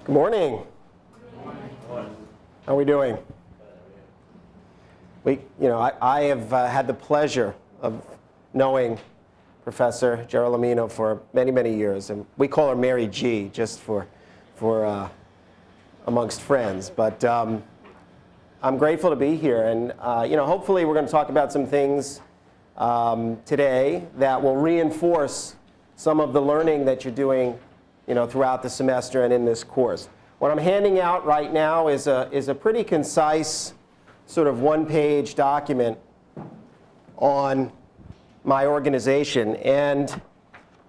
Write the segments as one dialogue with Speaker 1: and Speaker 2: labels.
Speaker 1: Good morning. How are we doing? I have had the pleasure of knowing Professor Geraldine for many, many years, and we call her Mary G. just for amongst friends. But I'm grateful to be here, and hopefully we're going to talk about some things today that will reinforce some of the learning that you're doing, throughout the semester and in this course. What I'm handing out right now is a pretty concise, sort of one-page document on my organization. And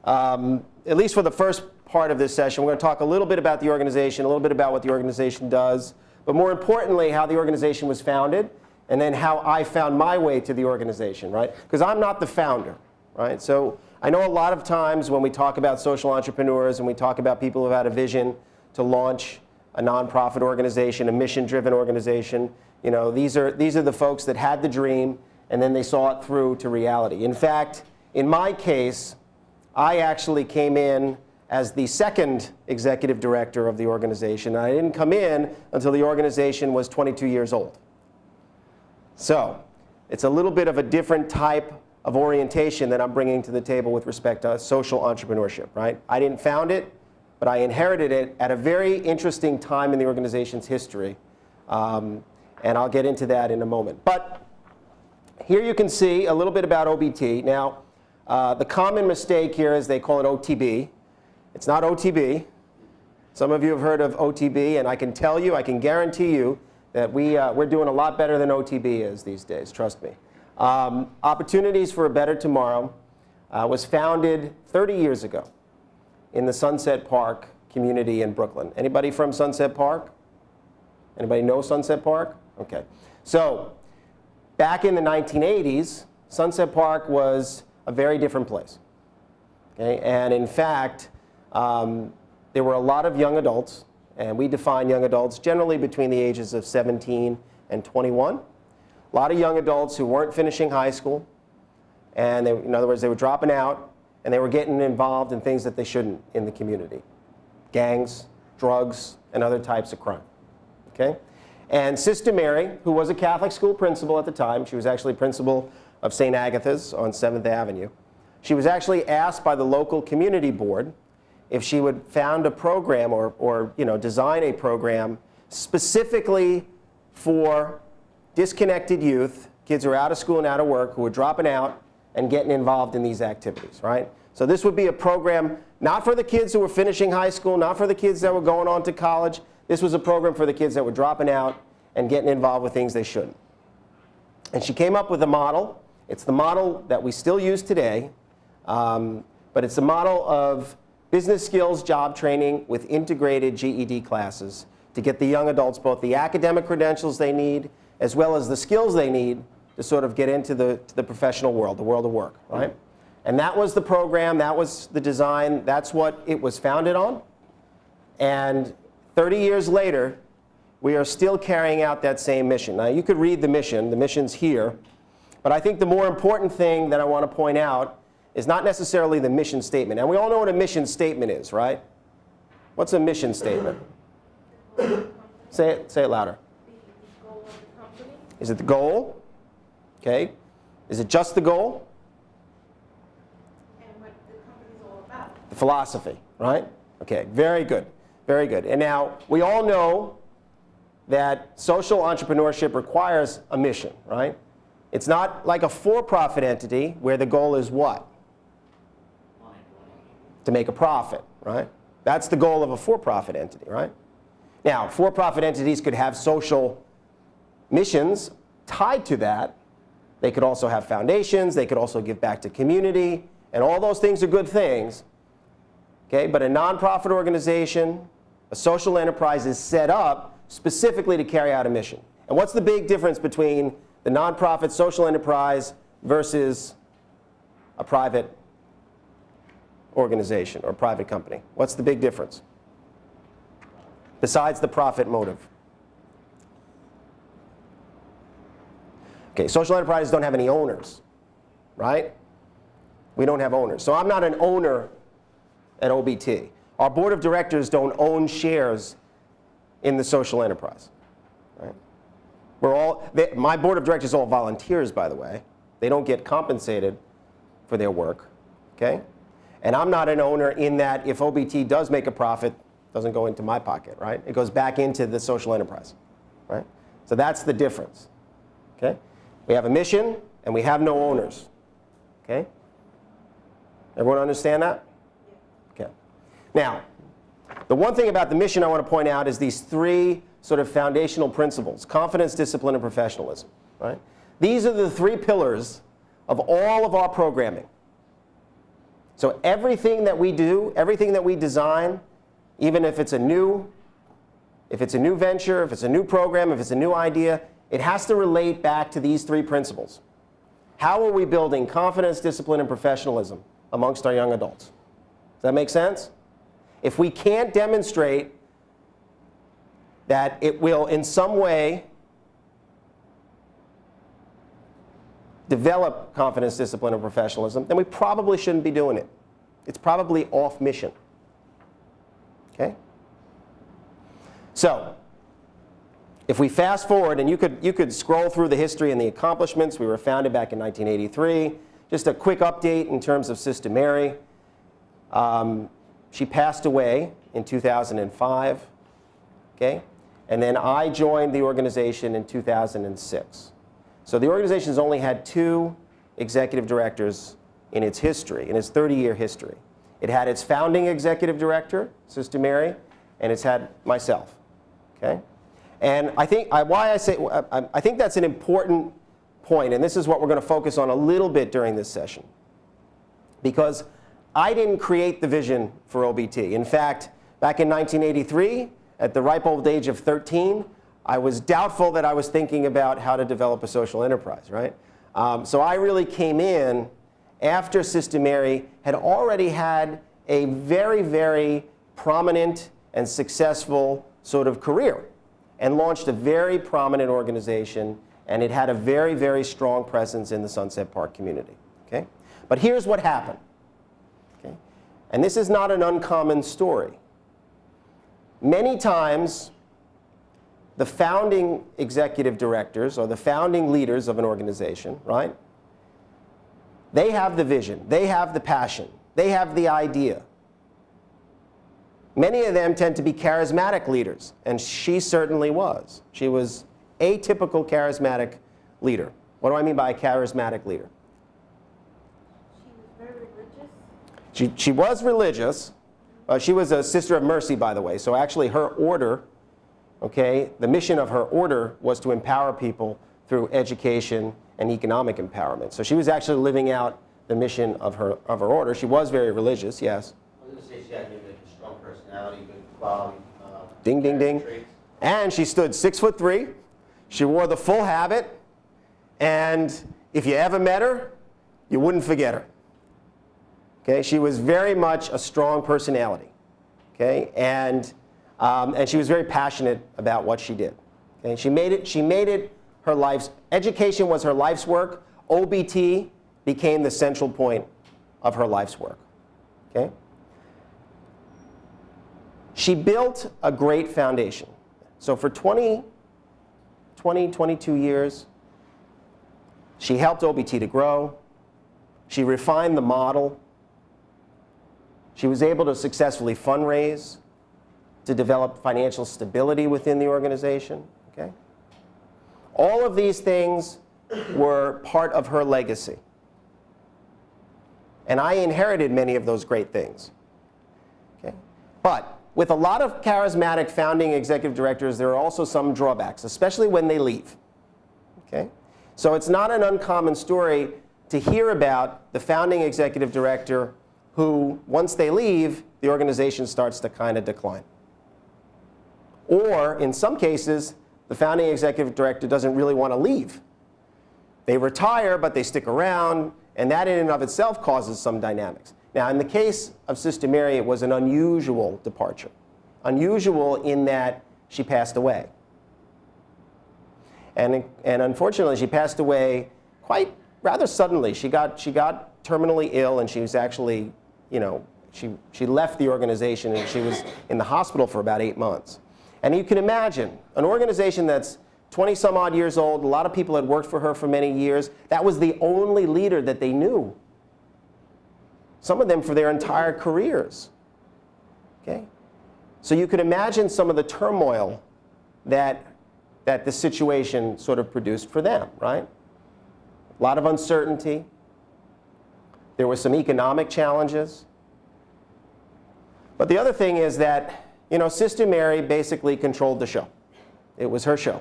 Speaker 1: at least for the first part of this session, we're going to talk a little bit about the organization, a little bit about what the organization does, but more importantly, how the organization was founded, and then how I found my way to the organization, right? Because I'm not the founder, right? So I know a lot of times when we talk about social entrepreneurs and we talk about people who've had a vision to launch a nonprofit organization, a mission-driven organization, these are the folks that had the dream and then they saw it through to reality. In fact, in my case, I actually came in as the second executive director of the organization. I didn't come in until the organization was 22 years old. So it's a little bit of a different type of orientation that I'm bringing to the table with respect to social entrepreneurship, right? I didn't found it, but I inherited it at a very interesting time in the organization's history. And I'll get into that in a moment. But here you can see a little bit about OBT. Now, the common mistake here is they call it OTB. It's not OTB. Some of you have heard of OTB, and I can tell you, I can guarantee you that we're doing a lot better than OTB is these days, trust me. Opportunities for a Better Tomorrow was founded 30 years ago in the Sunset Park community in Brooklyn. Anybody from Sunset Park? Anybody know Sunset Park? Okay. So back in the 1980s, Sunset Park was a very different place. Okay? And in fact, there were a lot of young adults, and we define young adults generally between the ages of 17 and 21. A lot of young adults who weren't finishing high school, and in other words, they were dropping out, and they were getting involved in things that they shouldn't in the community. Gangs, drugs, and other types of crime. Okay? And Sister Mary, who was a Catholic school principal at the time, she was actually principal of St. Agatha's on 7th Avenue. She was actually asked by the local community board if she would found a program or design a program specifically for disconnected youth, kids who are out of school and out of work, who are dropping out and getting involved in these activities, right? So this would be a program not for the kids who were finishing high school, not for the kids that were going on to college. This was a program for the kids that were dropping out and getting involved with things they shouldn't. And she came up with a model. It's the model that we still use today, but it's a model of business skills job training with integrated GED classes to get the young adults both the academic credentials they need as well as the skills they need to sort of get into the professional world, the world of work, right? And that was the program, that was the design, that's what it was founded on. And 30 years later, we are still carrying out that same mission. Now, you could read the mission's here, but I think the more important thing that I want to point out is not necessarily the mission statement. And we all know what a mission statement is, right? What's a mission statement? Say it louder. Is it the goal? Okay. Is it just the goal?
Speaker 2: And what the company's all about.
Speaker 1: The philosophy, right? Okay, very good. Very good. And now, we all know that social entrepreneurship requires a mission, right? It's not like a for-profit entity where the goal is what? To make a profit, right? That's the goal of a for-profit entity, right? Now, for-profit entities could have social missions tied to that. They could also have foundations. They could also give back to community. And all those things are good things. Okay? But a nonprofit organization, a social enterprise is set up specifically to carry out a mission. And what's the big difference between the nonprofit social enterprise versus a private organization or private company? What's the big difference? Besides the profit motive. Okay, social enterprises don't have any owners, right? We don't have owners. So I'm not an owner at OBT. Our board of directors don't own shares in the social enterprise. Right? My board of directors are all volunteers, by the way. They don't get compensated for their work. Okay? And I'm not an owner in that if OBT does make a profit, it doesn't go into my pocket, right? It goes back into the social enterprise, right? So that's the difference, okay? We have a mission and we have no owners, okay? Everyone understand that? Okay. Now, the one thing about the mission I want to point out is these three sort of foundational principles: confidence, discipline, and professionalism, right? These are the three pillars of all of our programming. So everything that we do, everything that we design, even if it's a new venture, if it's a new program, if it's a new idea, it has to relate back to these three principles. How are we building confidence, discipline, and professionalism amongst our young adults? Does that make sense? If we can't demonstrate that it will in some way develop confidence, discipline, and professionalism, then we probably shouldn't be doing it. It's probably off mission. Okay? So, if we fast forward, and you could scroll through the history and the accomplishments. We were founded back in 1983. Just a quick update in terms of Sister Mary. She passed away in 2005. Okay? And then I joined the organization in 2006. So the organization has only had 2 executive directors in its history, in its 30-year history. It had its founding executive director, Sister Mary, and it's had myself. Okay? And I think I think that's an important point, and this is what we're going to focus on a little bit during this session. Because I didn't create the vision for OBT. In fact, back in 1983, at the ripe old age of 13, I was doubtful that I was thinking about how to develop a social enterprise, right? So I really came in after Sister Mary had already had a very, very prominent and successful sort of career and launched a very prominent organization, and it had a very, very strong presence in the Sunset Park community. Okay? But here's what happened. Okay? And this is not an uncommon story. Many times, the founding executive directors or the founding leaders of an organization, right? They have the vision, they have the passion, they have the idea. Many of them tend to be charismatic leaders, and she certainly was. She was a typical charismatic leader. What do I mean by a charismatic leader?
Speaker 2: She was very religious.
Speaker 1: She was religious. She was a Sister of Mercy, by the way, so actually her order, okay, the mission of her order was to empower people through education and economic empowerment. So she was actually living out the mission of her order. She was very religious, yes.
Speaker 3: I was going to say she had maybe like a strong personality, good quality.
Speaker 1: Ding, ding, ding.
Speaker 3: Traits.
Speaker 1: And she stood 6'3". She wore the full habit. And if you ever met her, you wouldn't forget her. Okay, she was very much a strong personality. Okay, and she was very passionate about what she did. Okay? She made it her life's, education was her life's work. OBT became the central point of her life's work. Okay? She built a great foundation. So for 22 years, she helped OBT to grow. She refined the model. She was able to successfully fundraise, to develop financial stability within the organization. Okay? All of these things were part of her legacy. And I inherited many of those great things. Okay? But with a lot of charismatic founding executive directors, there are also some drawbacks, especially when they leave. Okay? So it's not an uncommon story to hear about the founding executive director who, once they leave, the organization starts to kind of decline. Or, in some cases, the founding executive director doesn't really want to leave. They retire, but they stick around, and that in and of itself causes some dynamics. Now, in the case of Sister Mary, it was an unusual departure. Unusual in that she passed away. And unfortunately, she passed away rather suddenly. She got terminally ill, and she was actually, she left the organization, and she was in the hospital for about 8 months. And you can imagine an organization that's 20 some odd years old, a lot of people had worked for her for many years. That was the only leader that they knew. Some of them for their entire careers. Okay? So you could imagine some of the turmoil that the situation sort of produced for them, right? A lot of uncertainty. There were some economic challenges. But the other thing is that, Sister Mary basically controlled the show. It was her show.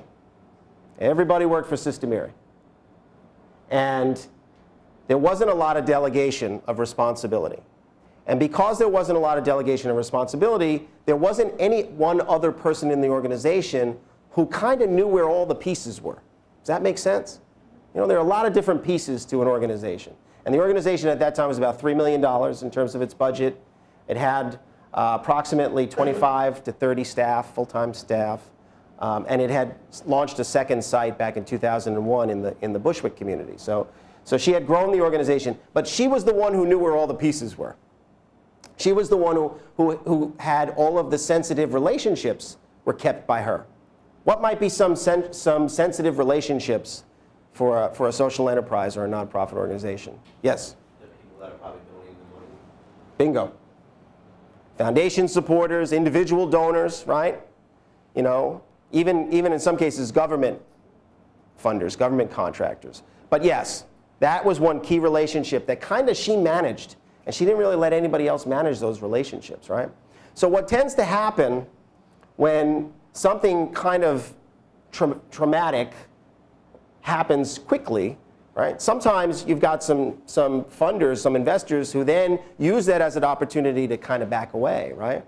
Speaker 1: Everybody worked for Sister Mary. And there wasn't a lot of delegation of responsibility. And because there wasn't a lot of delegation of responsibility, there wasn't any one other person in the organization who kind of knew where all the pieces were. Does that make sense? There are a lot of different pieces to an organization. And the organization at that time was about $3 million in terms of its budget. It had approximately 25 to 30 staff, full-time staff. And it had launched a second site back in 2001 in the Bushwick community. So she had grown the organization, but she was the one who knew where all the pieces were. She was the one who had all of the sensitive relationships were kept by her. What might be some sensitive relationships for a social enterprise or a nonprofit organization? Yes?
Speaker 3: The people that are probably donating the money.
Speaker 1: Bingo. Foundation supporters, individual donors, right? Even in some cases, government funders, government contractors. But yes, that was one key relationship that kind of she managed. And she didn't really let anybody else manage those relationships, right? So what tends to happen when something kind of traumatic happens quickly, right? Sometimes you've got some funders, some investors who then use that as an opportunity to kind of back away, right?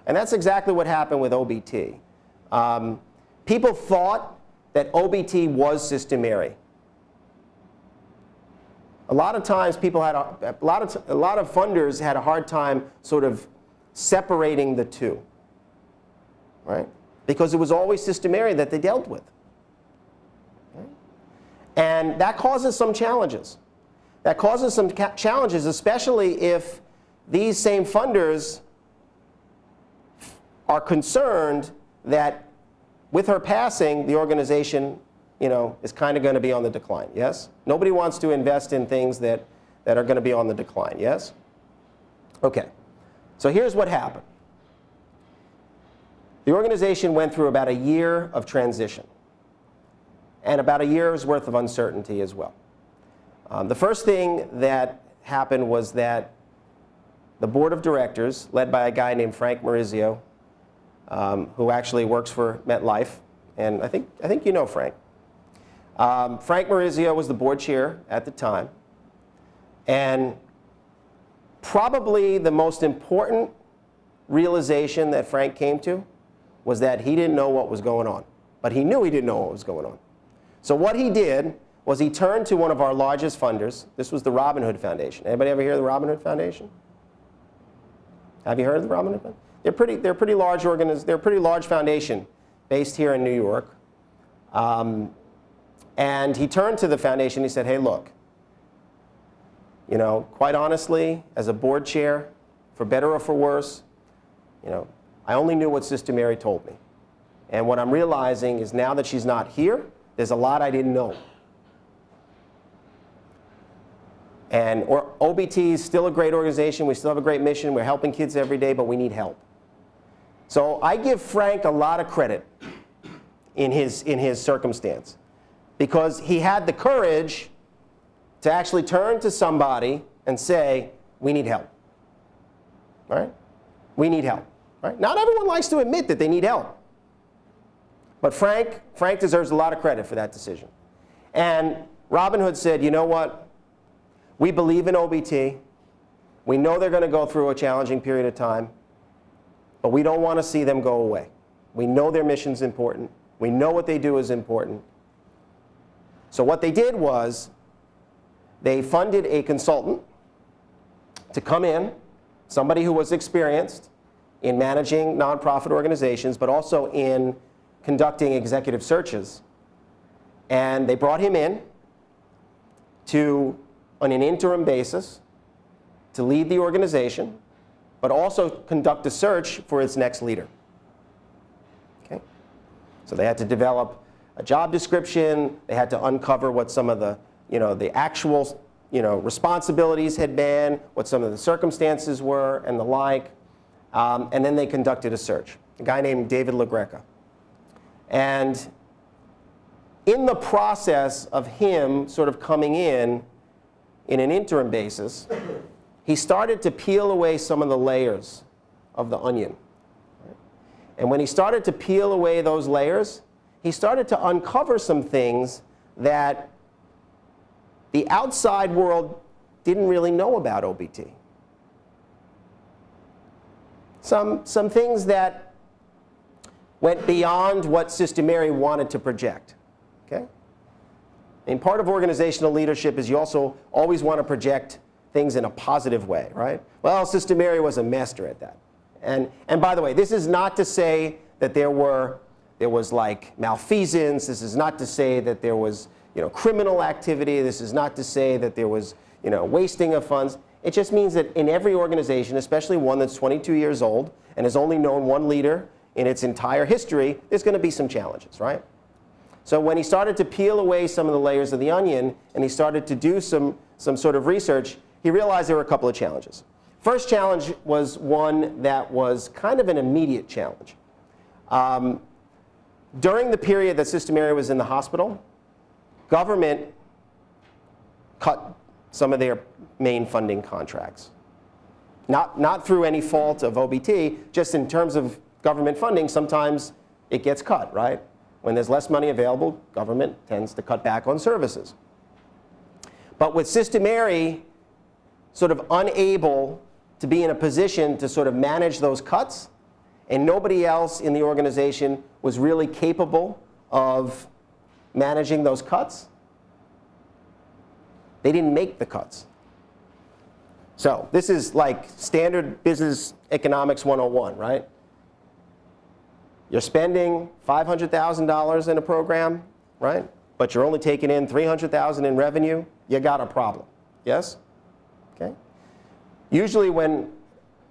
Speaker 1: And that's exactly what happened with OBT. People thought that OBT was Sister Mary. A lot of times people had a lot of funders had a hard time sort of separating the two, right? Because it was always Sister Mary that they dealt with. Okay? And that causes some challenges. That causes some challenges, especially if these same funders are concerned that with her passing, the organization is kind of going to be on the decline, yes? Nobody wants to invest in things that are going to be on the decline, yes? Okay, so here's what happened. The organization went through about a year of transition and about a year's worth of uncertainty as well. The first thing that happened was that the board of directors, led by a guy named Frank Maurizio, who actually works for MetLife, and I think you know Frank. Frank Maurizio was the board chair at the time, and probably the most important realization that Frank came to was that he didn't know what was going on, but he knew he didn't know what was going on. So what he did was he turned to one of our largest funders. This was the Robin Hood Foundation. Anybody ever hear of the Robin Hood Foundation? Have you heard of the Robin Hood Foundation? They're pretty large they're a pretty large foundation based here in New York. And he turned to the foundation, he said, hey, look, quite honestly, as a board chair, for better or for worse, I only knew what Sister Mary told me. And what I'm realizing is now that she's not here, there's a lot I didn't know. And OBT is still a great organization, we still have a great mission, we're helping kids every day, but we need help. So I give Frank a lot of credit in his circumstance, because he had the courage to actually turn to somebody and say, we need help, right? We need help, right? Not everyone likes to admit that they need help. But Frank deserves a lot of credit for that decision. And Robin Hood said, you know what? We believe in OBT. We know they're going to go through a challenging period of time, but we don't want to see them go away. We know their mission's important. We know what they do is important. So what they did was they funded a consultant to come in, somebody who was experienced in managing nonprofit organizations, but also in conducting executive searches. And they brought him in on an interim basis to lead the organization, but also conduct a search for its next leader. Okay? So they had to develop a job description. They had to uncover what some of the, the actual, responsibilities had been, what some of the circumstances were, and the like. And then they conducted a search. A guy named David LaGreca. And in the process of him sort of coming in an interim basis, he started to peel away some of the layers of the onion. And when he started to peel away those layers, he started to uncover some things that the outside world didn't really know about OBT. Some things that went beyond what Sister Mary wanted to project. Okay? And part of organizational leadership is you also always want to project things in a positive way, right? Well, Sister Mary was a master at that. And by the way, this is not to say that there was like malfeasance. This is not to say that there was criminal activity. This is not to say that there was wasting of funds. It just means that in every organization, especially one that's 22 years old and has only known one leader in its entire history, there's going to be some challenges, right? So when he started to peel away some of the layers of the onion and he started to do some sort of research, he realized there were a couple of challenges. First challenge was one that was kind of an immediate challenge. During the period that Sister Mary was in the hospital, government cut some of their main funding contracts. Not through any fault of OBT, just in terms of government funding, sometimes it gets cut, right? When there's less money available, government tends to cut back on services. But with Sister Mary sort of unable to be in a position to sort of manage those cuts, and nobody else in the organization was really capable of managing those cuts, they didn't make the cuts. So this is like standard business economics 101, right? You're spending $500,000 in a program, right? But you're only taking in $300,000 in revenue, you got a problem. Yes? Okay. Usually when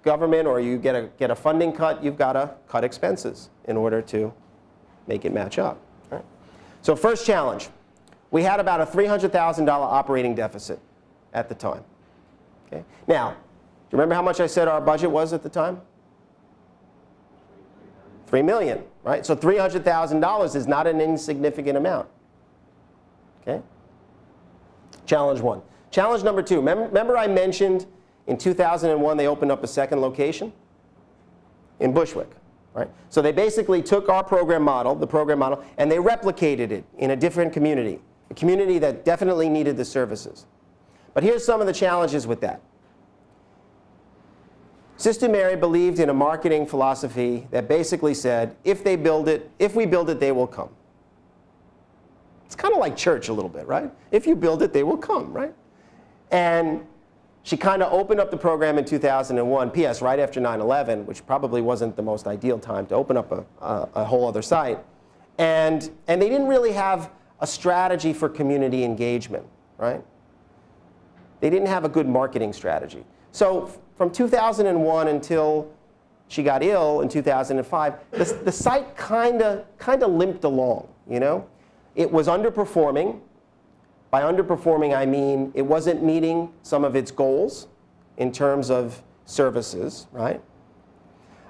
Speaker 1: government or you get a funding cut, you've got to cut expenses in order to make it match up. Right? So first challenge, we had about a $300,000 operating deficit at the time. Okay? Now, do you remember how much I said our budget was at the time? $3 million, right? So $300,000 is not an insignificant amount. Okay? Challenge one. Challenge number two. Remember I mentioned in 2001 they opened up a second location in Bushwick, right? So they basically took our program model, the program model, and they replicated it in a different community, a community that definitely needed the services. But here's some of the challenges with that. Sister Mary believed in a marketing philosophy that basically said, if we build it, they will come. It's kind of like church a little bit, right? If you build it, they will come, right? And she kind of opened up the program in 2001, P.S. right after 9/11, which probably wasn't the most ideal time to open up a whole other site. And they didn't really have a strategy for community engagement, right? They didn't have a good marketing strategy. So from 2001 until she got ill in 2005, the site kind of limped along, you know? It was underperforming. By underperforming, I mean it wasn't meeting some of its goals in terms of services, right?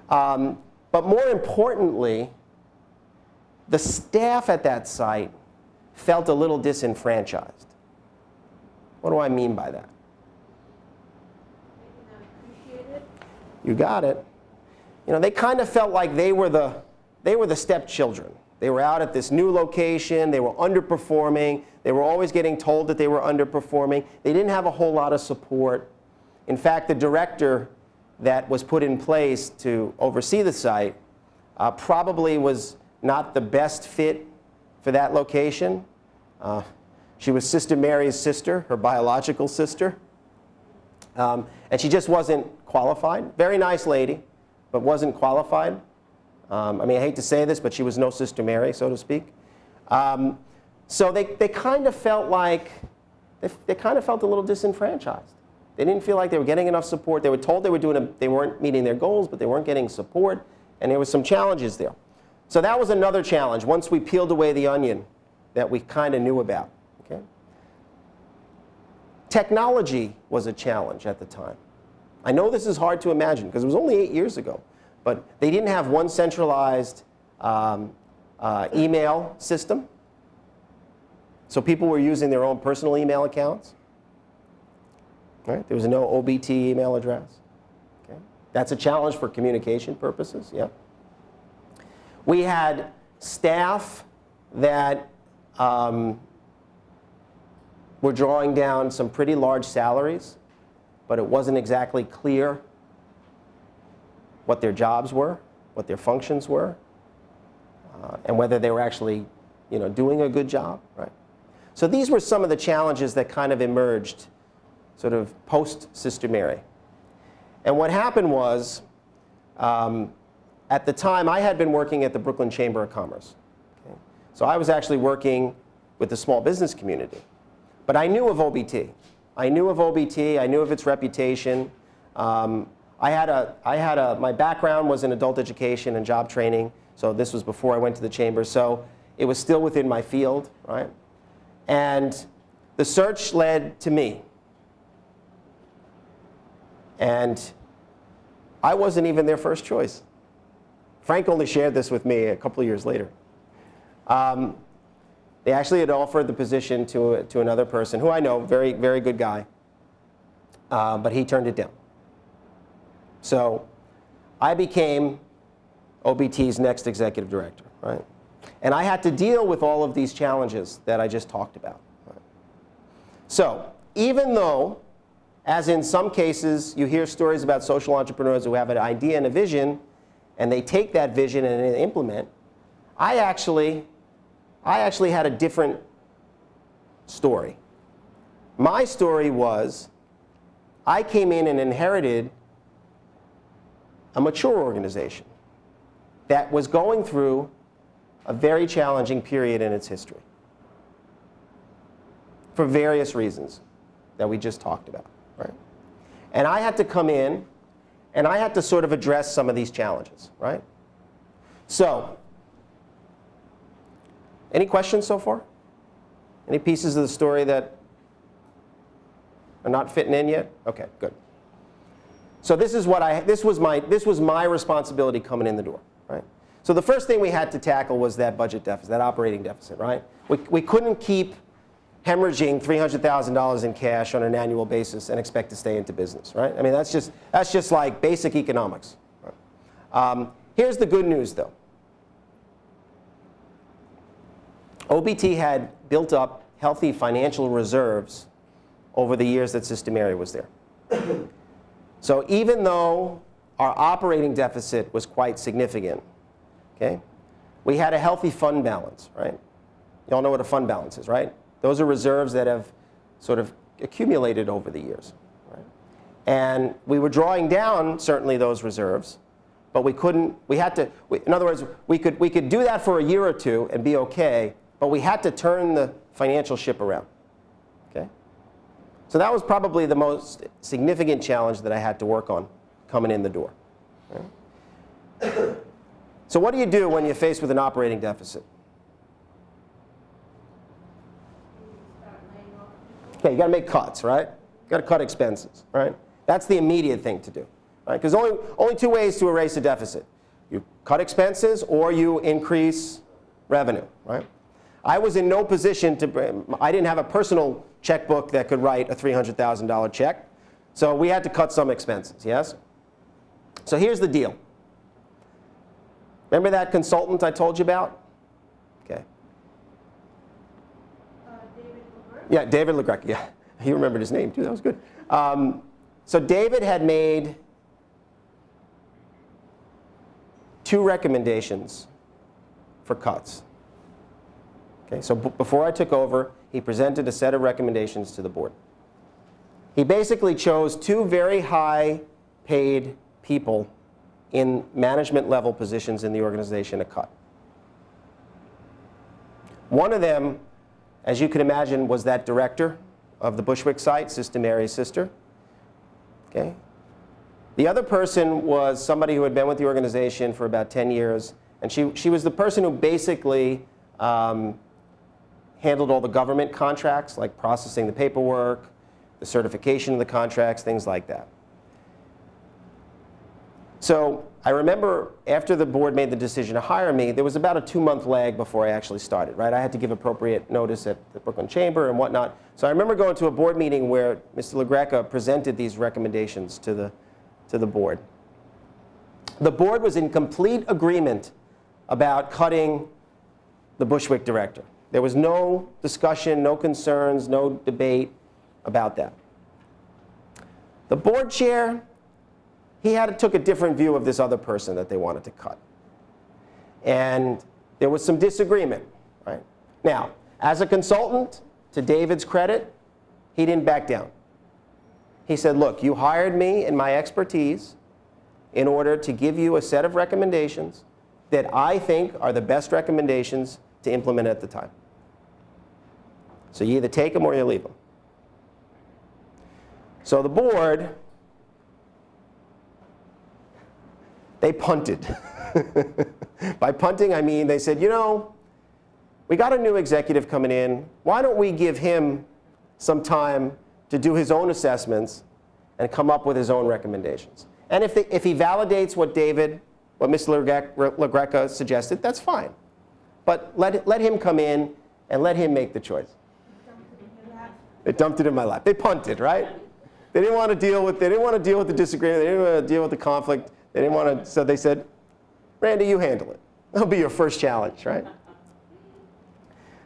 Speaker 1: But more importantly, the staff at that site felt a little disenfranchised. What do I mean by that?
Speaker 2: Maybe not appreciated.
Speaker 1: You got it. You know, they kind of felt like they were the stepchildren. They were out at this new location. They were underperforming. They were always getting told that they were underperforming. They didn't have a whole lot of support. In fact, the director that was put in place to oversee the site probably was not the best fit for that location. She was Sister Mary's sister, her biological sister. And she just wasn't qualified. Very nice lady, but wasn't qualified. I mean, I hate to say this, but she was no Sister Mary, so to speak. So they kind of felt like, they kind of felt a little disenfranchised. They didn't feel like they were getting enough support. They were told they weren't meeting their goals, but they weren't getting support, and there was some challenges there. So that was another challenge once we peeled away the onion that we kind of knew about. Okay? Technology was a challenge at the time. I know this is hard to imagine because it was only 8 years ago, but they didn't have one centralized email system. So people were using their own personal email accounts. Right? There was no OBT email address. Okay? That's a challenge for communication purposes. Yeah. We had staff that were drawing down some pretty large salaries, but it wasn't exactly clear what their jobs were, what their functions were, and whether they were actually, doing a good job. Right? So these were some of the challenges that kind of emerged sort of post-Sister Mary. And what happened was, at the time, I had been working at the Brooklyn Chamber of Commerce. Okay? So I was actually working with the small business community. But I knew of OBT. I knew of OBT. I knew of its reputation. My background was in adult education and job training. So this was before I went to the chamber. So it was still within my field, right? And the search led to me. And I wasn't even their first choice. Frank only shared this with me a couple of years later. They actually had offered the position to another person who I know, very, very good guy, but he turned it down. So I became OBT's next executive director, right? And I had to deal with all of these challenges that I just talked about. Right? So even though, as in some cases, you hear stories about social entrepreneurs who have an idea and a vision, and they take that vision and they implement, I actually had a different story. My story was, I came in and inherited a mature organization that was going through a very challenging period in its history for various reasons that we just talked about. Right? And I had to come in and I had to sort of address some of these challenges. Right? So, any questions so far? Any pieces of the story that are not fitting in yet? Okay, good. So this was my responsibility coming in the door, right? So the first thing we had to tackle was that budget deficit, that operating deficit, right? We couldn't keep hemorrhaging $300,000 in cash on an annual basis and expect to stay into business, right? I mean, that's just like basic economics. Right? Here's the good news, though. OBT had built up healthy financial reserves over the years that Sister Mary was there. So even though our operating deficit was quite significant, okay, we had a healthy fund balance, right? You all know what a fund balance is, right? Those are reserves that have sort of accumulated over the years. Right? And we were drawing down, certainly, those reserves, but in other words, we could do that for a year or two and be okay, but we had to turn the financial ship around. Okay? So that was probably the most significant challenge that I had to work on coming in the door. Right? So what do you do when you're faced with an operating deficit? Okay, you got to make cuts, right? You got to cut expenses, right? That's the immediate thing to do, right? Because only two ways to erase a deficit: you cut expenses or you increase revenue, right? I was in no position I didn't have a personal checkbook that could write a $300,000 check, so we had to cut some expenses, yes? So here's the deal. Remember that consultant I told you about? Okay.
Speaker 2: David LeGrec?
Speaker 1: Yeah, David LeGrec, yeah. He remembered his name too, that was good. So David had made 2 recommendations for cuts. Okay, so before I took over, he presented a set of recommendations to the board. He basically chose 2 very high-paid people in management-level positions in the organization to cut. One of them, as you can imagine, was that director of the Bushwick site, Sister Mary's sister. Okay. The other person was somebody who had been with the organization for about 10 years And she was the person who basically handled all the government contracts, like processing the paperwork, the certification of the contracts, things like that. So I remember after the board made the decision to hire me, there was about a 2-month lag before I actually started, right? I had to give appropriate notice at the Brooklyn Chamber and whatnot. So I remember going to a board meeting where Mr. LaGreca presented these recommendations to the board. The board was in complete agreement about cutting the Bushwick director. There was no discussion, no concerns, no debate about that. The board chair, he took a different view of this other person that they wanted to cut. And there was some disagreement, right? Now, as a consultant, to David's credit, he didn't back down. He said, look, you hired me and my expertise in order to give you a set of recommendations that I think are the best recommendations to implement at the time. So you either take them or you leave them. So the board, they punted. By punting, I mean they said, you know, we got a new executive coming in. Why don't we give him some time to do his own assessments and come up with his own recommendations? And if he validates what Mr. LaGreca suggested, that's fine. But let him come in and let him make the choice. They dumped it in my lap. They punted, right? They didn't want to deal with the disagreement. They didn't want to deal with the conflict. They didn't want to, so they said, Randy, you handle it. That'll be your first challenge, right?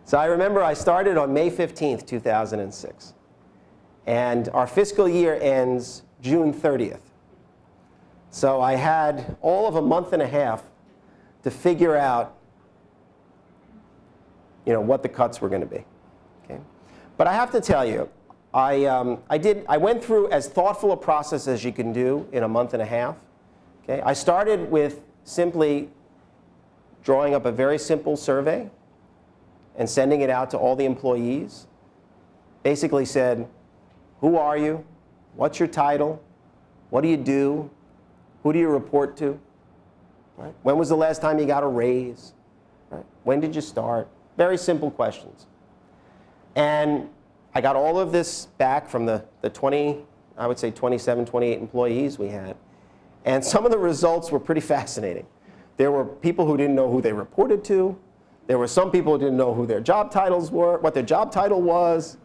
Speaker 1: So I remember I started on May 15th, 2006. And our fiscal year ends June 30th. So I had all of a month and a half to figure out, you know, what the cuts were going to be. Okay? But I have to tell you, I went through as thoughtful a process as you can do in a month and a half. Okay? I started with simply drawing up a very simple survey and sending it out to all the employees. Basically said, who are you? What's your title? What do you do? Who do you report to? Right? When was the last time you got a raise? Right? When did you start? Very simple questions. And I got all of this back from the 20, I would say 27, 28 employees we had. And some of the results were pretty fascinating. There were people who didn't know who they reported to. There were some people who didn't know who their job titles were, what their job title was.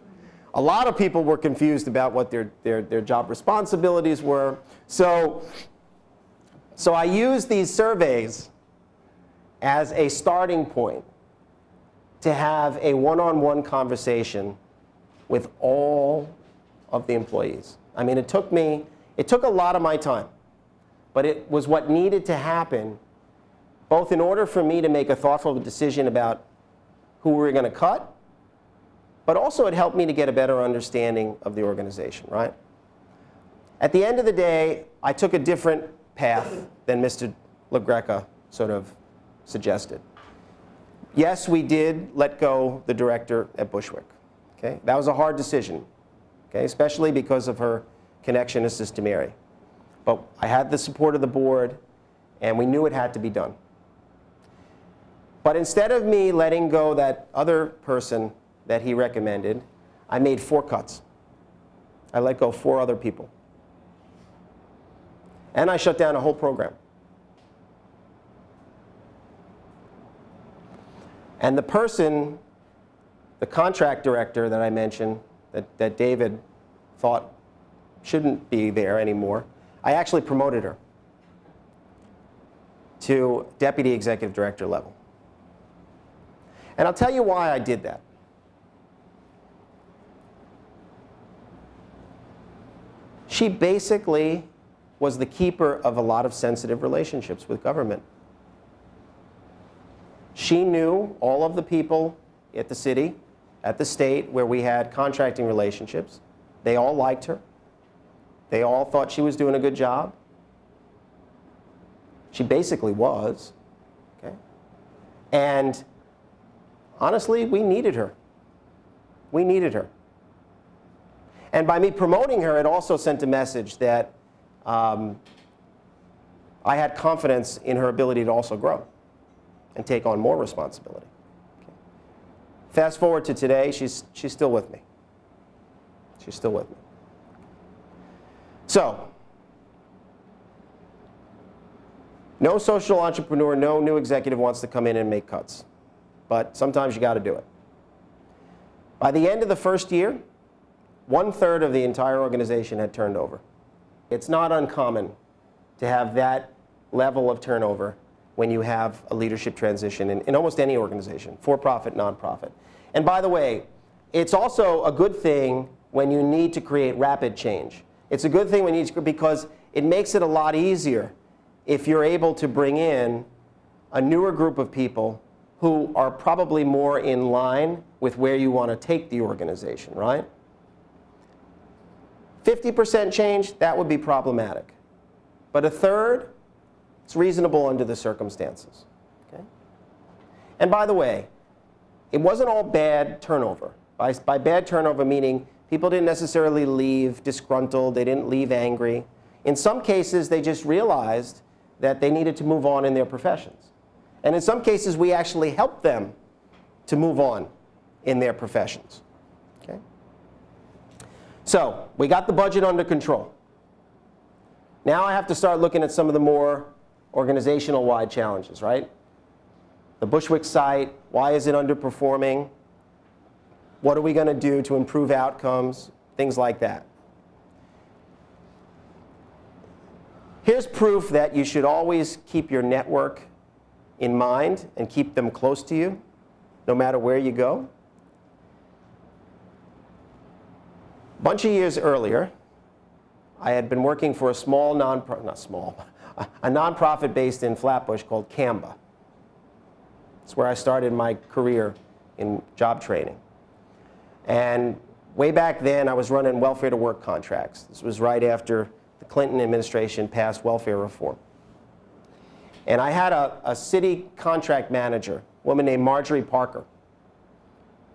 Speaker 1: A lot of people were confused about what their job responsibilities were. So I used these surveys as a starting point to have a one-on-one conversation with all of the employees. I mean, it took a lot of my time, but it was what needed to happen, both in order for me to make a thoughtful decision about who we were going to cut, but also it helped me to get a better understanding of the organization, right? At the end of the day, I took a different path than Mr. LaGreca sort of suggested. Yes, we did let go the director at Bushwick. Okay? That was a hard decision, okay? Especially because of her connection to Sister Mary. But I had the support of the board, and we knew it had to be done. But instead of me letting go that other person that he recommended, I made 4 cuts. I let go 4 other people. And I shut down a whole program. And the person, the contract director that I mentioned, that David thought shouldn't be there anymore, I actually promoted her to deputy executive director level. And I'll tell you why I did that. She basically was the keeper of a lot of sensitive relationships with government. She knew all of the people at the city, at the state, where we had contracting relationships. They all liked her. They all thought she was doing a good job. She basically was. Okay? And honestly, we needed her. We needed her. And by me promoting her, it also sent a message that I had confidence in her ability to also grow. and take on more responsibility. Okay. Fast forward to today, she's still with me. She's still with me. So, no social entrepreneur, no new executive wants to come in and make cuts. But sometimes you got to do it. By the end of the first year, 1/3 of the entire organization had turned over. It's not uncommon to have that level of turnover when you have a leadership transition in almost any organization, for-profit, non-profit. And by the way, it's also a good thing when you need to create rapid change. It's a good thing when you need to, because it makes it a lot easier if you're able to bring in a newer group of people who are probably more in line with where you want to take the organization, right? 50% change, that would be problematic. But 1/3, it's reasonable under the circumstances. Okay? And by the way, it wasn't all bad turnover. By bad turnover, meaning people didn't necessarily leave disgruntled, they didn't leave angry. In some cases, they just realized that they needed to move on in their professions. And in some cases, we actually helped them to move on in their professions. Okay? So, we got the budget under control. Now I have to start looking at some of the more organizational-wide challenges, right? The Bushwick site, why is it underperforming? What are we going to do to improve outcomes? Things like that. Here's proof that you should always keep your network in mind and keep them close to you, no matter where you go. A bunch of years earlier, I had been working for a small a nonprofit based in Flatbush called Canva. It's where I started my career in job training. And way back then, I was running welfare to work contracts. This was right after the Clinton administration passed welfare reform. And I had a city contract manager, a woman named Marjorie Parker,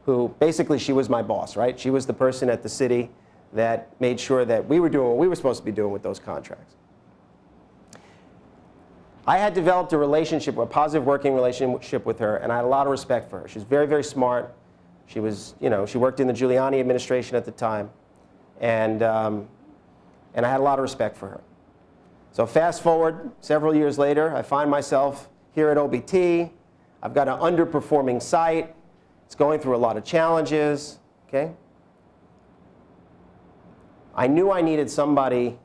Speaker 1: who basically she was my boss, right? She was the person at the city that made sure that we were doing what we were supposed to be doing with those contracts. I had developed a relationship, a positive working relationship with her, and I had a lot of respect for her. She was very, very smart. She was, she worked in the Giuliani administration at the time, and I had a lot of respect for her. So fast forward several years later, I find myself here at OBT. I've got an underperforming site. It's going through a lot of challenges. Okay? I knew I needed somebody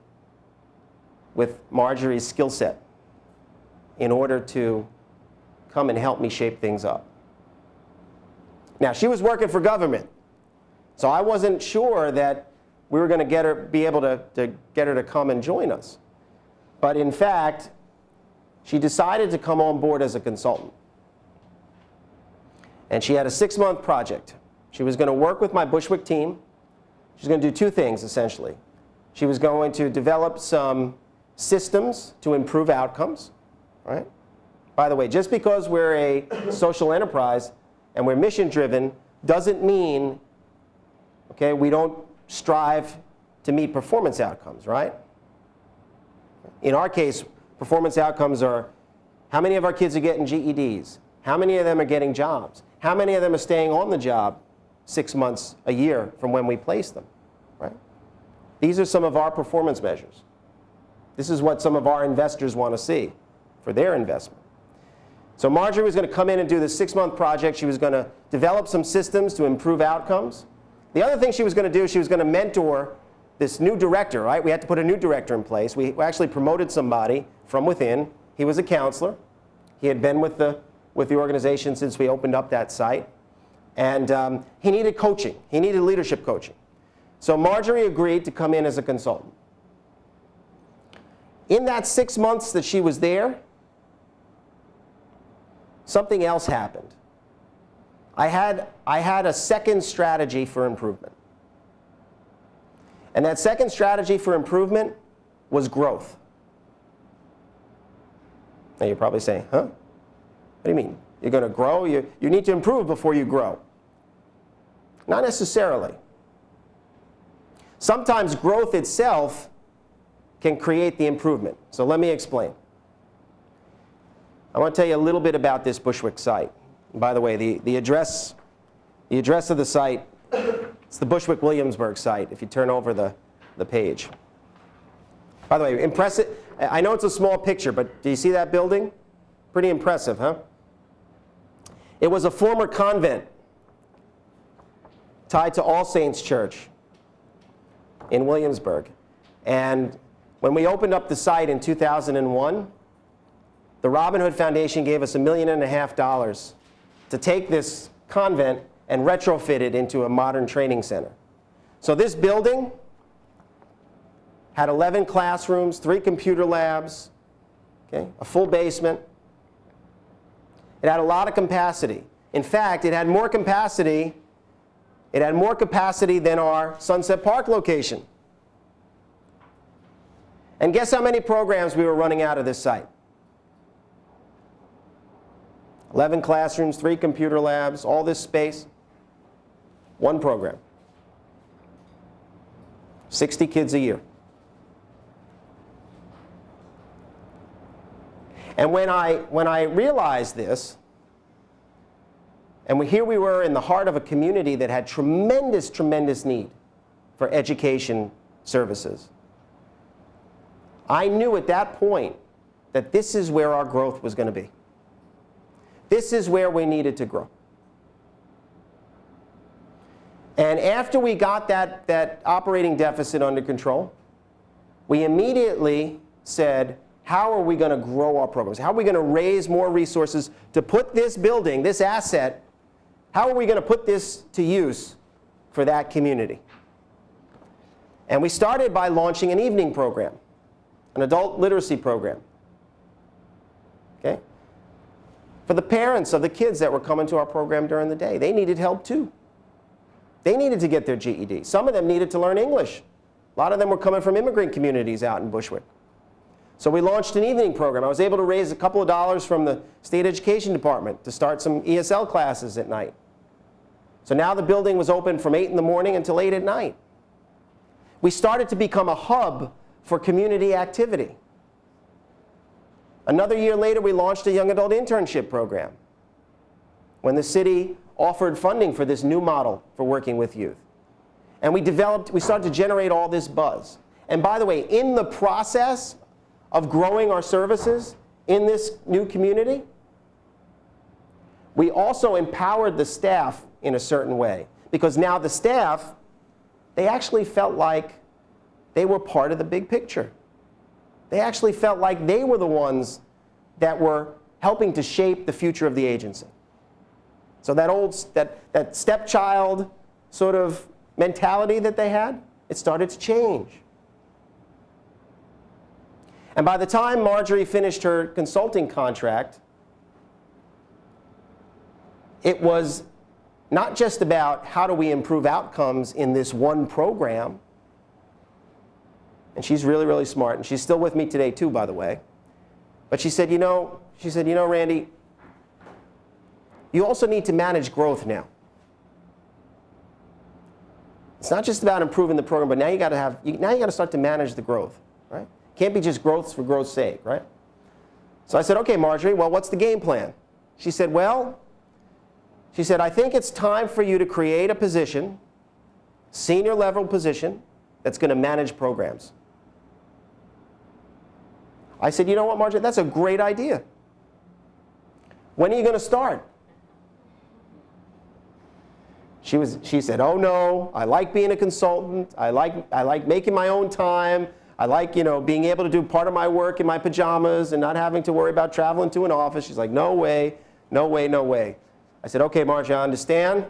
Speaker 1: with Marjorie's skill set in order to come and help me shape things up. Now, she was working for government, so I wasn't sure that we were going to be able to get her to come and join us. But in fact, she decided to come on board as a consultant. And she had a 6-month project. She was going to work with my Bushwick team. She was going to do 2 things, essentially. She was going to develop some systems to improve outcomes. Right? By the way, just because we're a social enterprise and we're mission-driven doesn't mean, okay, we don't strive to meet performance outcomes, right? In our case, performance outcomes are how many of our kids are getting GEDs? How many of them are getting jobs? How many of them are staying on the job 6 months, a year from when we place them, right? These are some of our performance measures. This is what some of our investors want to see for their investment. So Marjorie was going to come in and do this 6-month project. She was going to develop some systems to improve outcomes. The other thing she was going to do, she was going to mentor this new director, right? We had to put a new director in place. We actually promoted somebody from within. He was a counselor. He had been with the organization since we opened up that site. And he needed coaching. He needed leadership coaching. So Marjorie agreed to come in as a consultant. In that 6 months that she was there, something else happened. I had a second strategy for improvement. And that second strategy for improvement was growth. Now you're probably saying, huh? What do you mean? You're going to grow? You need to improve before you grow. Not necessarily. Sometimes growth itself can create the improvement. So let me explain. I want to tell you a little bit about this Bushwick site. And by the way, the address of the site, it's the Bushwick Williamsburg site, if you turn over the page. By the way, impressive. I know it's a small picture, but do you see that building? Pretty impressive, huh? It was a former convent tied to All Saints Church in Williamsburg. And when we opened up the site in 2001, the Robin Hood Foundation gave us $1.5 million to take this convent and retrofit it into a modern training center. So this building had 11 classrooms, 3 computer labs, okay, a full basement. It had a lot of capacity. In fact, it had more capacity than our Sunset Park location. And guess how many programs we were running out of this site? 11 classrooms, 3 computer labs, all this space, 1 program. 60 kids a year. And when I realized this, and here we were in the heart of a community that had tremendous, tremendous need for education services, I knew at that point that this is where our growth was going to be. This is where we needed to grow. And after we got that operating deficit under control, we immediately said, how are we going to grow our programs? How are we going to raise more resources to put this building, this asset, how are we going to put this to use for that community? And we started by launching an evening program, an adult literacy program. Okay? For the parents of the kids that were coming to our program during the day. They needed help too. They needed to get their GED. Some of them needed to learn English. A lot of them were coming from immigrant communities out in Bushwick. So we launched an evening program. I was able to raise a couple of dollars from the state education department to start some ESL classes at night. So now the building was open from 8 in the morning until 8 at night. We started to become a hub for community activity. Another year later, we launched a young adult internship program when the city offered funding for this new model for working with youth. And we started to generate all this buzz. And by the way, in the process of growing our services in this new community, we also empowered the staff in a certain way. Because now the staff, they actually felt like they were part of the big picture. They actually felt like they were the ones that were helping to shape the future of the agency. So that stepchild sort of mentality that they had, it started to change. And by the time Marjorie finished her consulting contract, it was not just about how do we improve outcomes in this one program. And she's really, really smart. And she's still with me today, too, by the way. But she said, you know, Randy, you also need to manage growth now. It's not just about improving the program, but now you got to start to manage the growth, right? Can't be just growth for growth's sake, right? So I said, okay, Marjorie, well, what's the game plan? She said, I think it's time for you to create a position, senior level position, that's going to manage programs. I said, you know what, Marjorie, that's a great idea. When are you going to start? She said, oh no, I like being a consultant. I like making my own time. I like, being able to do part of my work in my pajamas and not having to worry about traveling to an office. She's like, no way, no way, no way. I said, okay, Marjorie, I understand.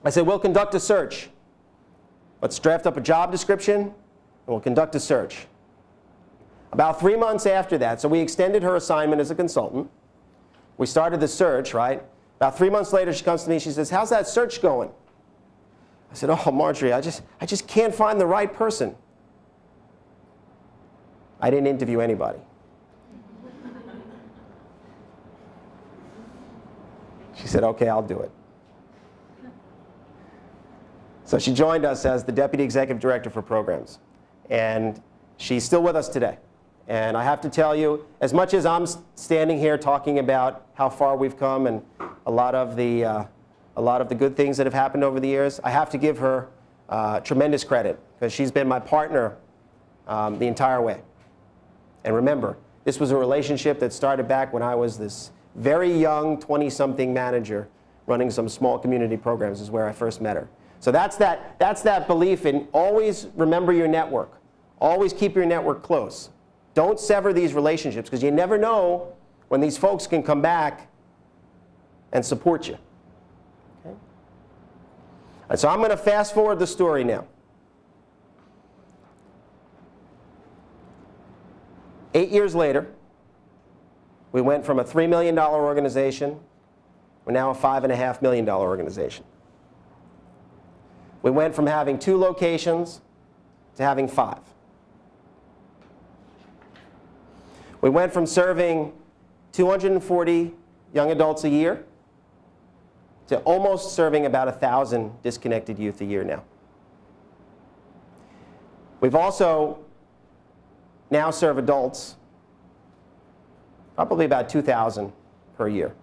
Speaker 1: I said, we'll conduct a search. Let's draft up a job description, and we'll conduct a search. About 3 months after that, so we extended her assignment as a consultant. We started the search, right? About 3 months later, she comes to me, she says, how's that search going? I said, oh, Marjorie, I just can't find the right person. I didn't interview anybody. She said, okay, I'll do it. So she joined us as the Deputy Executive Director for Programs. And she's still with us today. And I have to tell you, as much as I'm standing here talking about how far we've come and a lot of the good things that have happened over the years, I have to give her tremendous credit, because she's been my partner the entire way. And remember, this was a relationship that started back when I was this very young 20-something manager running some small community programs, is where I first met her. So that's that belief in always remember your network. Always keep your network close. Don't sever these relationships, because you never know when these folks can come back and support you. Okay? And so I'm going to fast forward the story now. 8 years later, we went from a $3 million organization, we're now a $5.5 million organization. We went from having 2 locations to having 5. We went from serving 240 young adults a year to almost serving about 1,000 disconnected youth a year now. We've also now serve adults probably about 2,000 per year.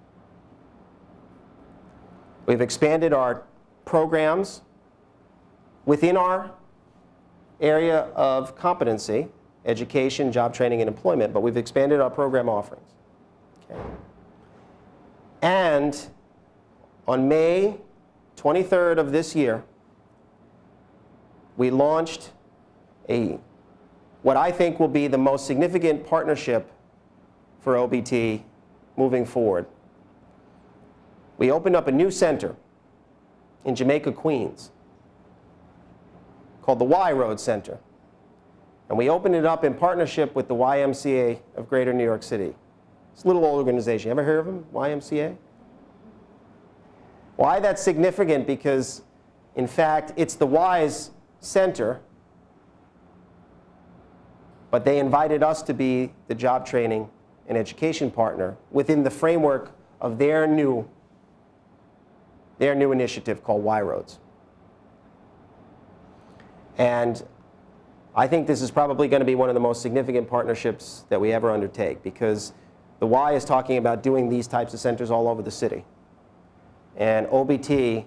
Speaker 1: We've expanded our programs within our area of competency, education, job training, and employment, but we've expanded our program offerings. Okay. And on May 23rd of this year, we launched what I think will be the most significant partnership for OBT moving forward. We opened up a new center in Jamaica, Queens, called the Y Road Center. And we opened it up in partnership with the YMCA of Greater New York City. It's a little old organization. Ever heard of them, YMCA? Why that's significant? Because, in fact, it's the Y's center, but they invited us to be the job training and education partner within the framework of their new initiative called Y Roads. And I think this is probably going to be one of the most significant partnerships that we ever undertake, because the Y is talking about doing these types of centers all over the city. And OBT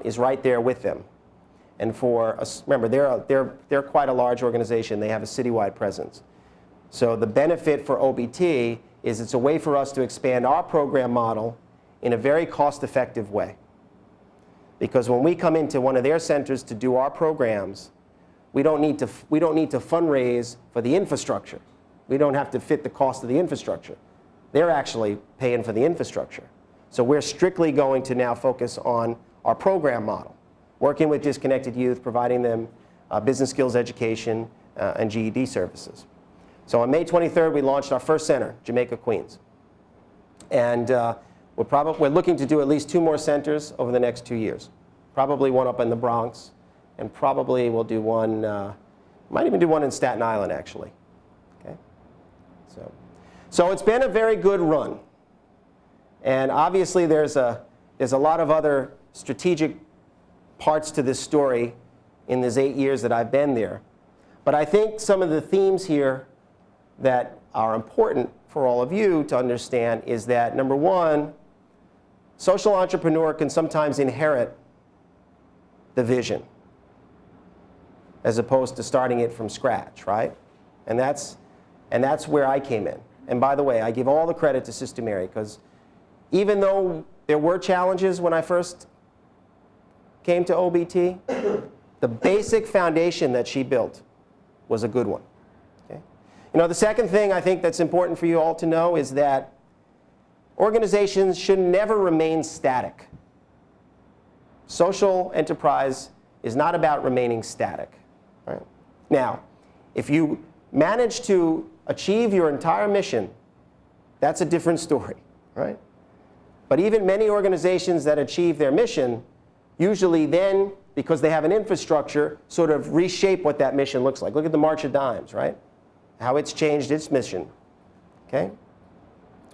Speaker 1: is right there with them. And remember, they're quite a large organization. They have a citywide presence. So the benefit for OBT is it's a way for us to expand our program model in a very cost-effective way. Because when we come into one of their centers to do our programs, we don't need to fundraise for the infrastructure. We don't have to fit the cost of the infrastructure. They're actually paying for the infrastructure. So we're strictly going to now focus on our program model, working with disconnected youth, providing them business skills education and GED services. So on May 23rd, we launched our first center, Jamaica, Queens. And we're looking to do at least 2 more centers over the next 2 years. Probably one up in the Bronx, and probably we'll do one, might even do one in Staten Island, actually. Okay? So it's been a very good run. And obviously there's a lot of other strategic parts to this story in these 8 years that I've been there. But I think some of the themes here that are important for all of you to understand is that, number one, social entrepreneur can sometimes inherit the vision as opposed to starting it from scratch, right? And that's where I came in. And by the way, I give all the credit to Sister Mary, because even though there were challenges when I first came to OBT, the basic foundation that she built was a good one. Okay? You know, the second thing I think that's important for you all to know is that organizations should never remain static. Social enterprise is not about remaining static. Right? Now, if you manage to achieve your entire mission, that's a different story, right? But even many organizations that achieve their mission usually then, because they have an infrastructure, sort of reshape what that mission looks like. Look at the March of Dimes, right? How it's changed its mission, okay?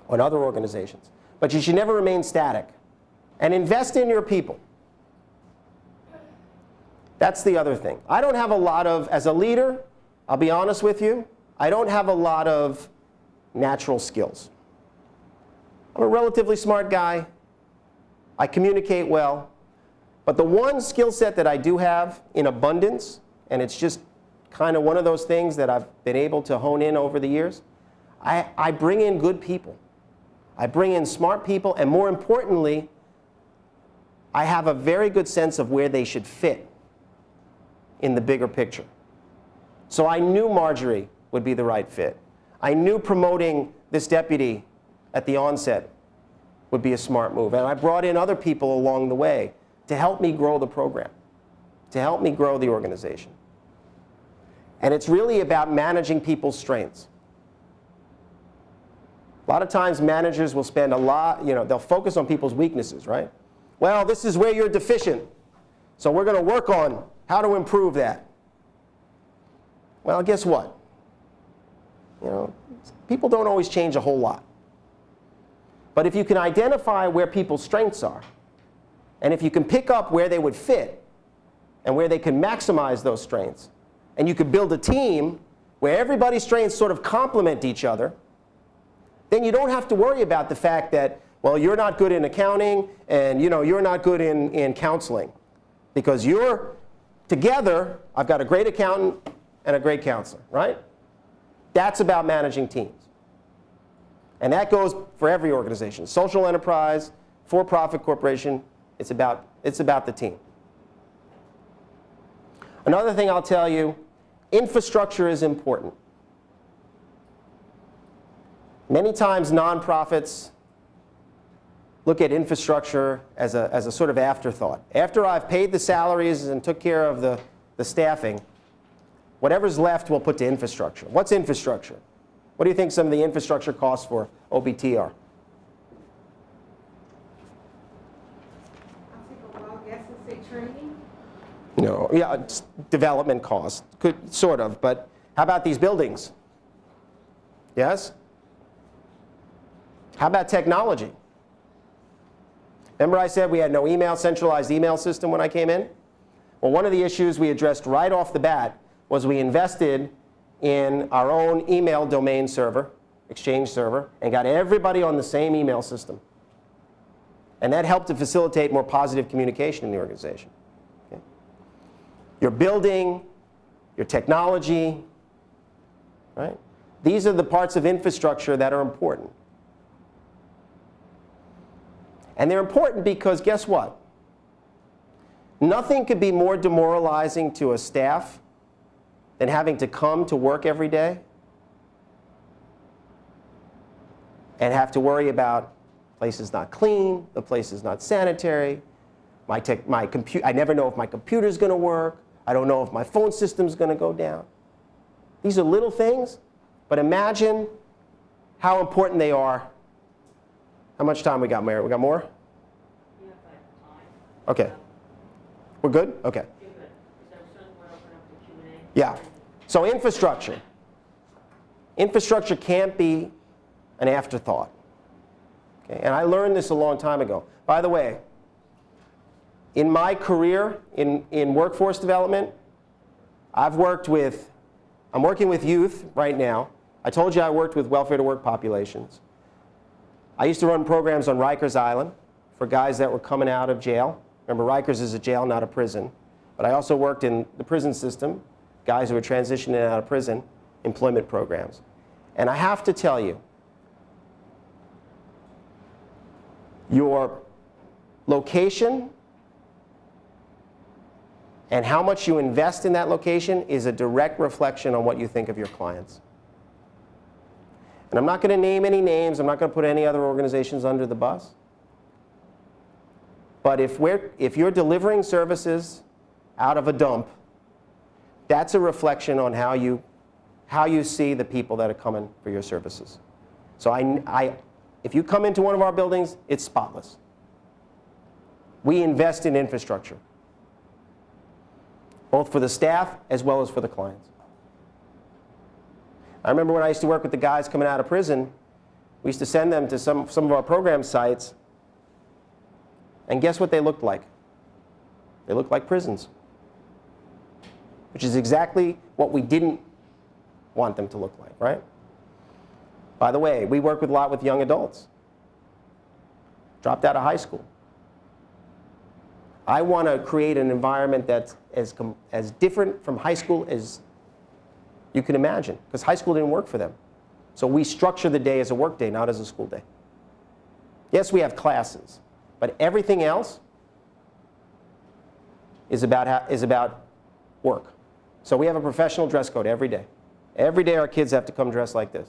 Speaker 1: Or other organizations. But you should never remain static. And invest in your people. That's the other thing. I don't have a lot of, as a leader, I'll be honest with you, I don't have a lot of natural skills. I'm a relatively smart guy. I communicate well. But the one skill set that I do have in abundance, and it's just kind of one of those things that I've been able to hone in over the years, I bring in good people. I bring in smart people, and more importantly, I have a very good sense of where they should fit in the bigger picture. So I knew Marjorie would be the right fit. I knew promoting this deputy at the onset would be a smart move. And I brought in other people along the way to help me grow the program, to help me grow the organization. And it's really about managing people's strengths. A lot of times managers will spend a lot, they'll focus on people's weaknesses, right? Well, this is where you're deficient, so we're going to work on how to improve that. Well, guess what? People don't always change a whole lot. But if you can identify where people's strengths are, and if you can pick up where they would fit, and where they can maximize those strengths, and you could build a team where everybody's strengths sort of complement each other, then you don't have to worry about the fact that, well, you're not good in accounting, and you're not good in counseling. Because you're together, I've got a great accountant and a great counselor, right? That's about managing teams. And that goes for every organization. Social enterprise, for-profit corporation, it's about the team. Another thing I'll tell you, infrastructure is important. Many times nonprofits look at infrastructure as a sort of afterthought. After I've paid the salaries and took care of the staffing, whatever's left we'll put to infrastructure. What's infrastructure? What do you think some of the infrastructure costs for OBT are?
Speaker 2: I'll take a wild guess and say training.
Speaker 1: No, yeah, it's development costs, sort of, but how about these buildings? Yes? How about technology? Remember I said we had no centralized email system when I came in? Well, one of the issues we addressed right off the bat was we invested in our own email domain server, Exchange server, and got everybody on the same email system. And that helped to facilitate more positive communication in the organization. Okay? Your building, your technology, right? These are the parts of infrastructure that are important. And they're important because guess what? Nothing could be more demoralizing to a staff than having to come to work every day and have to worry about the place is not clean, the place is not sanitary, I never know if my computer's going to work, I don't know if my phone system's going to go down. These are little things, but imagine how important they are. How much time we got, Mary? We got more?
Speaker 4: We have time.
Speaker 1: Okay. We're good? Okay.
Speaker 4: You're good. So soon we'll open up the Q&A.
Speaker 1: Yeah. So infrastructure. Infrastructure can't be an afterthought. Okay? And I learned this a long time ago. By the way, in my career in workforce development, I'm working with youth right now. I told you I worked with welfare to work populations. I used to run programs on Rikers Island for guys that were coming out of jail. Remember, Rikers is a jail, not a prison. But I also worked in the prison system, guys who were transitioning out of prison, employment programs. And I have to tell you, your location and how much you invest in that location is a direct reflection on what you think of your clients. And I'm not going to name any names. I'm not going to put any other organizations under the bus. But if you're delivering services out of a dump, that's a reflection on how you see the people that are coming for your services. So if you come into one of our buildings, it's spotless. We invest in infrastructure, both for the staff as well as for the clients. I remember when I used to work with the guys coming out of prison, we used to send them to some of our program sites, and guess what they looked like? They looked like prisons, which is exactly what we didn't want them to look like, right? By the way, we work with a lot with young adults. Dropped out of high school. I want to create an environment that's as different from high school as you can imagine, because high school didn't work for them. So we structure the day as a work day, not as a school day. Yes, we have classes, but everything else is about work. So we have a professional dress code every day. Every day our kids have to come dressed like this.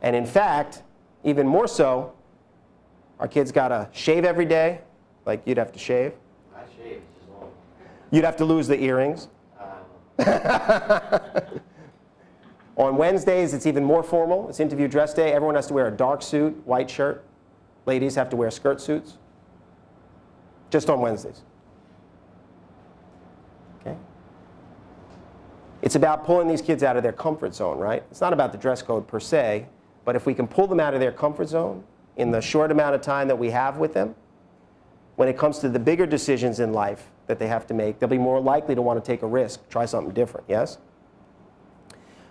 Speaker 1: And in fact, even more so, our kids got to shave every day, like you'd have to shave.
Speaker 3: I shave, it's just long.
Speaker 1: You'd have to lose the earrings. On Wednesdays, it's even more formal. It's interview dress day. Everyone has to wear a dark suit, white shirt. Ladies have to wear skirt suits. Just on Wednesdays. Okay? It's about pulling these kids out of their comfort zone, right? It's not about the dress code per se, but if we can pull them out of their comfort zone in the short amount of time that we have with them, when it comes to the bigger decisions in life that they have to make, they'll be more likely to want to take a risk, try something different, yes?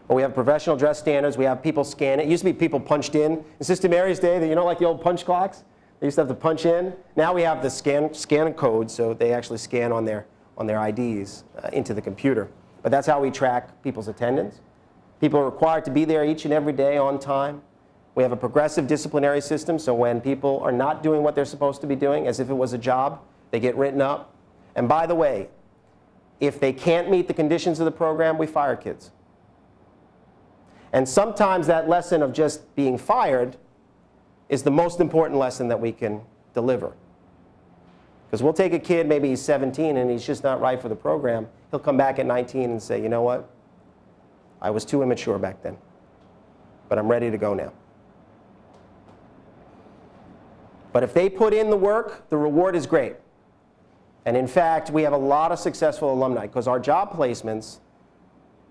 Speaker 1: But we have professional dress standards. We have people scan it. It used to be people punched in. In Sister Mary's day, you know, like the old punch clocks? They used to have to punch in. Now we have the scan code, so they actually scan on their IDs into the computer. But that's how we track people's attendance. People are required to be there each and every day on time. We have a progressive disciplinary system, so when people are not doing what they're supposed to be doing, as if it was a job, they get written up. And by the way, if they can't meet the conditions of the program, we fire kids. And sometimes that lesson of just being fired is the most important lesson that we can deliver. Because we'll take a kid, maybe he's 17 and he's just not right for the program. He'll come back at 19 and say, you know what? I was too immature back then, but I'm ready to go now. But if they put in the work, the reward is great. And in fact, we have a lot of successful alumni because our job placements,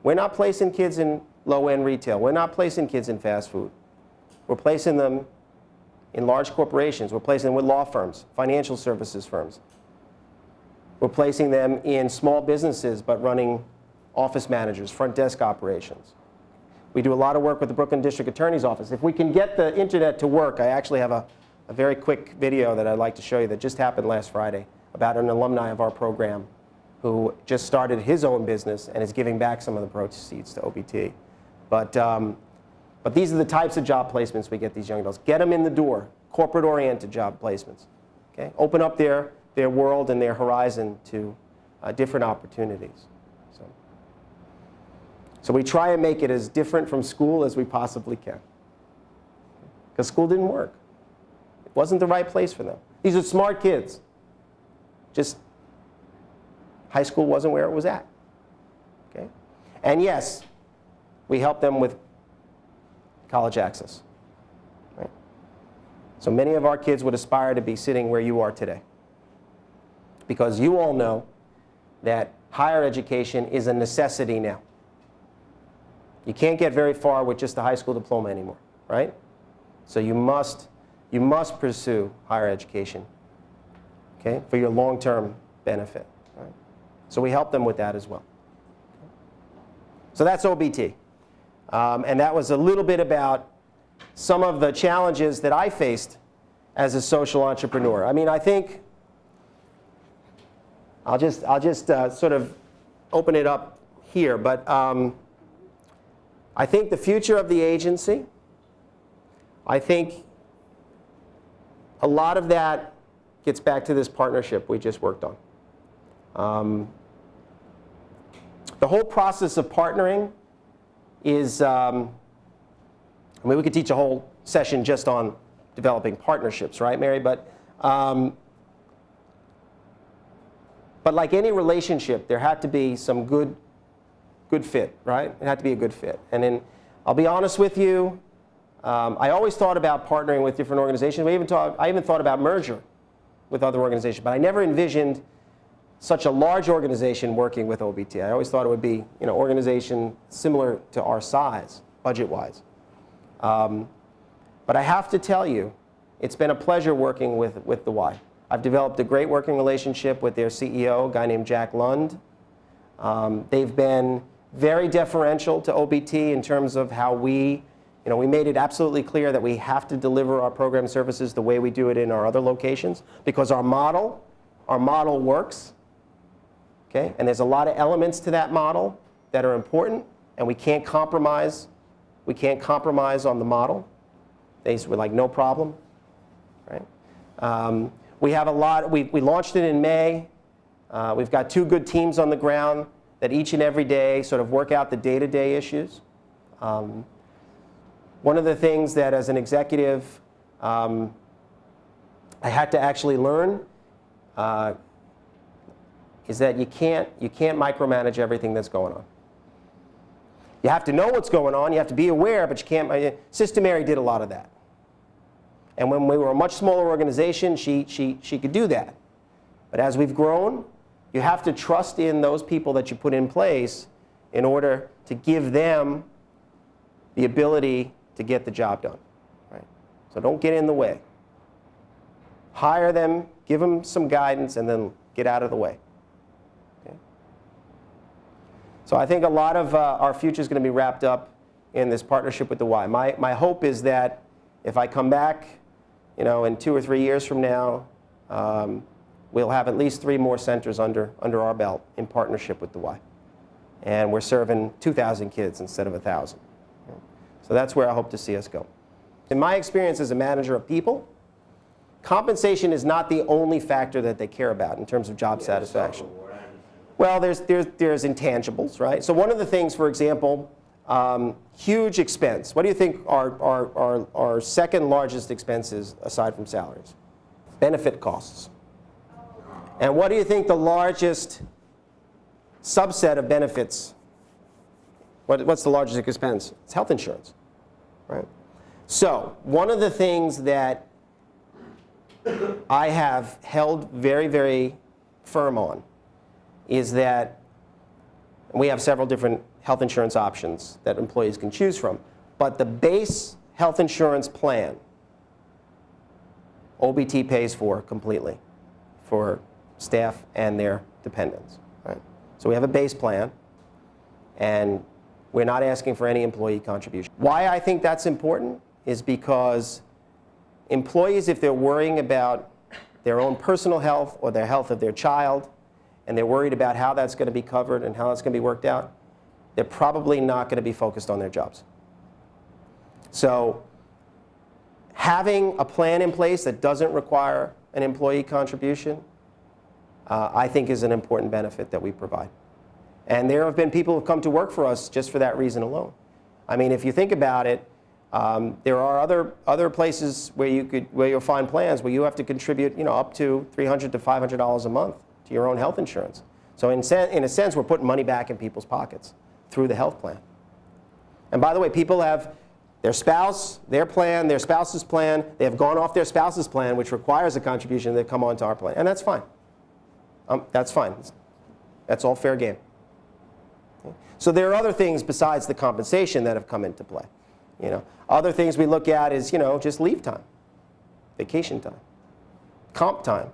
Speaker 1: we're not placing kids in low-end retail. We're not placing kids in fast food. We're placing them in large corporations. We're placing them with law firms, financial services firms. We're placing them in small businesses, but running office managers, front desk operations. We do a lot of work with the Brooklyn District Attorney's Office. If we can get the internet to work, I actually have a very quick video that I'd like to show you that just happened last Friday about an alumni of our program who just started his own business and is giving back some of the proceeds to OBT. But these are the types of job placements we get these young adults. Get them in the door, corporate-oriented job placements. Okay? Open up their world and their horizon to different opportunities. So we try and make it as different from school as we possibly can. Because school didn't work. It wasn't the right place for them. These are smart kids. Just high school wasn't where it was at. Okay? And yes, we help them with college access. Right? So many of our kids would aspire to be sitting where you are today. Because you all know that higher education is a necessity now. You can't get very far with just a high school diploma anymore, right? So you must pursue higher education, okay, for your long-term benefit. Right? So we help them with that as well. So that's OBT. And that was a little bit about some of the challenges that I faced as a social entrepreneur. I mean, I think I'll just sort of open it up here, but I think the future of the agency, I think a lot of that gets back to this partnership we just worked on. The whole process of partnering is, I mean, we could teach a whole session just on developing partnerships, right, Mary? But like any relationship, there had to be some good fit, right? It had to be a good fit. And then I'll be honest with you, I always thought about partnering with different organizations. I even thought about merger with other organizations, but I never envisioned such a large organization working with OBT. I always thought it would be, you know, organization similar to our size, budget-wise. But I have to tell you, it's been a pleasure working with the Y. I've developed a great working relationship with their CEO, a guy named Jack Lund. They've been very deferential to OBT in terms of how we made it absolutely clear that we have to deliver our program services the way we do it in our other locations, because our model works. Okay? And there's a lot of elements to that model that are important, and we can't compromise. We can't compromise on the model. They were like, no problem. Right? We have a lot. We launched it in May. We've got 2 good teams on the ground that each and every day sort of work out the day-to-day issues. One of the things that, as an executive, I had to actually learn is that you can't micromanage everything that's going on. You have to know what's going on. You have to be aware, but you can't. Sister Mary did a lot of that. And when we were a much smaller organization, she could do that. But as we've grown, you have to trust in those people that you put in place in order to give them the ability to get the job done. Right? So don't get in the way. Hire them, give them some guidance, and then get out of the way. Okay? So I think a lot of our future is going to be wrapped up in this partnership with the Y. My hope is that if I come back, in 2 or 3 years from now, we'll have at least 3 more centers under our belt in partnership with the Y. And we're serving 2,000 kids instead of 1,000. So that's where I hope to see us go. In my experience as a manager of people, compensation is not the only factor that they care about in terms of job satisfaction. Well, there's intangibles, right? So one of the things, for example, huge expense. What do you think our second largest expense is aside from salaries? Benefit costs. And what do you think the largest subset of benefits? What's the largest expense? It's health insurance, right? So one of the things that I have held very, very firm on is that we have several different health insurance options that employees can choose from. But the base health insurance plan, OBT pays for completely for staff and their dependents. Right? So we have a base plan, and we're not asking for any employee contribution. Why I think that's important is because employees, if they're worrying about their own personal health or the health of their child, and they're worried about how that's going to be covered and how that's going to be worked out, they're probably not going to be focused on their jobs. So having a plan in place that doesn't require an employee contribution, I think is an important benefit that we provide. And there have been people who have come to work for us just for that reason alone. I mean, if you think about it, there are other places where you'll find plans where you have to contribute, up to $300 to $500 a month to your own health insurance. So in a sense, we're putting money back in people's pockets through the health plan. And by the way, people have their spouse, their plan, their spouse's plan. They have gone off their spouse's plan, which requires a contribution. They come onto our plan, and that's fine. That's fine. That's all fair game. Okay? So there are other things besides the compensation that have come into play. Other things we look at is just leave time, vacation time, comp time.